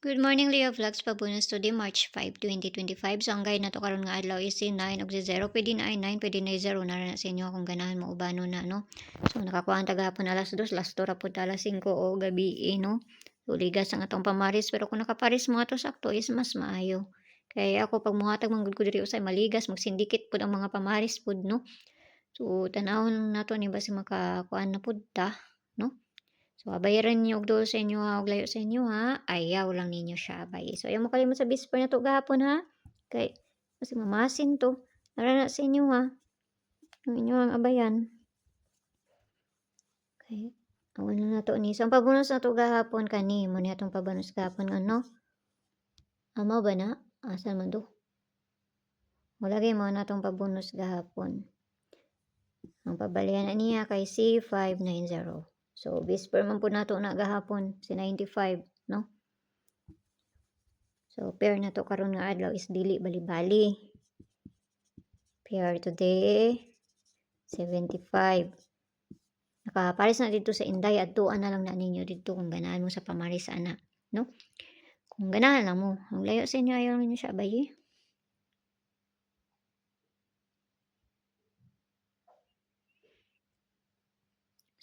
Good morning, Leo Vlogs. Pabunus today, March 5, 2025. So, ang guide na to karon nga adlaw is si 9 og 0. Pwede na ay 9, pwede na ay 0. Nara na sa inyo kung ganahan mo ubano na, no? So, nakakuha ang tagahapon alas 2, alas 2 rapod alas 5 o gabi, no? So, ligas ang atong pamaris. Pero kung nakaparis mo ato sakto is mas maayo. Kaya ako, pag muhatag manggod ko diri usay maligas, magsindikit pud ang mga pamaris pud, no? So, tanawon nato ni ba si makakuan na pud ta, no? So, bayaran niyo og dol sa inyo ha, og layo sa inyo ha, ayaw lang ninyo siya abay. So, ayaw mo kalimot sa bisper na to gahapon ha. Kay, kasi mamasin to. Nara na sa inyo ha. Ang inyo ang abayan. Okay. Awan na to ni. So, ang pabonus na to gahapon kani. Mo niya itong pabonus gahapon ano. Amo ba na? Asan man to? Mulagay mo na itong pabonus gahapon. Ang pabalian na niya kay C590. So, bisper man po na to na gahapon. Si 95, no? So, pair na to karon nga adlaw is dili bali-bali. Pair today, 75. Nakapares na dito sa Inday. Adtuan na lang na ninyo dito kung ganahan mo sa pamaris ana. No? Kung ganahan lang mo. Ang layo sa inyo, ayaw ninyo siya abay.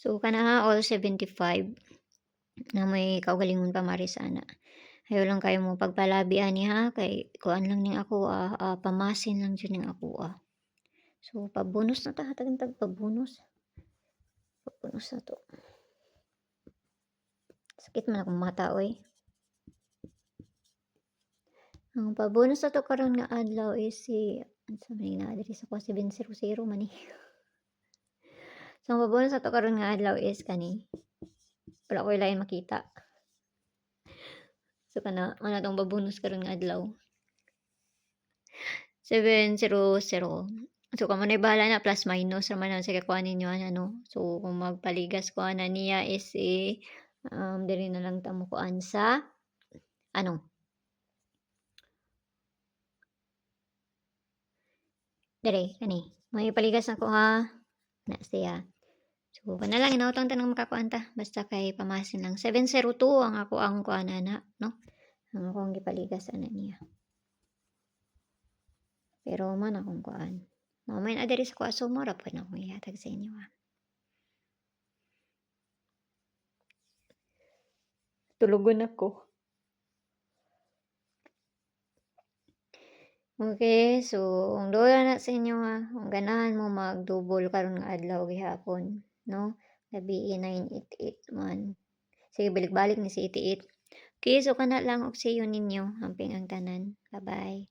So, kana all 75 na may kaugalingon pamaris ana. Ayaw lang kayo mo pagpalabi ani ha. Kay kuan lang ning ako pamasin lang dyan ning ako So, pabonus na ta. Hatag pabonus. Pabonus na to. Sakit man akong mata oy. Ang pabonus na to karon nga adlaw is si sa may na diri sa 700 man eh. So, ang pabonus na to karon nga adlaw is kani. Wala ko lain makita. So, kana man atong pabonus karon nga adlaw. 700. So, kamo na bahala na plus minus raman na sa kakuha ninyo ano. So, kung magpaligas ko na niya is diri na lang ta mo kuan sa ano. Dere kani. May paligas na ko ha. Na siya. So, kana lang inautang tanang makakuan ta. Basta kay pamasin lang. 702 ang ako ang kuan na, no? Ang akong gipaligas ana niya. Pero man akong kuan. Mamay na diri sa kuha sumura po na akong ihatag sa inyo ha. Tulugon ako. Okay, so ang dola na sa inyo ha. Ang ganahan mo mag-double karon nga adlaw gihapon, no? Gabi 9881. Sige, balik-balik ni si 88. Okay, so kana lang og see you ninyo. Amping ang tanan. Bye-bye.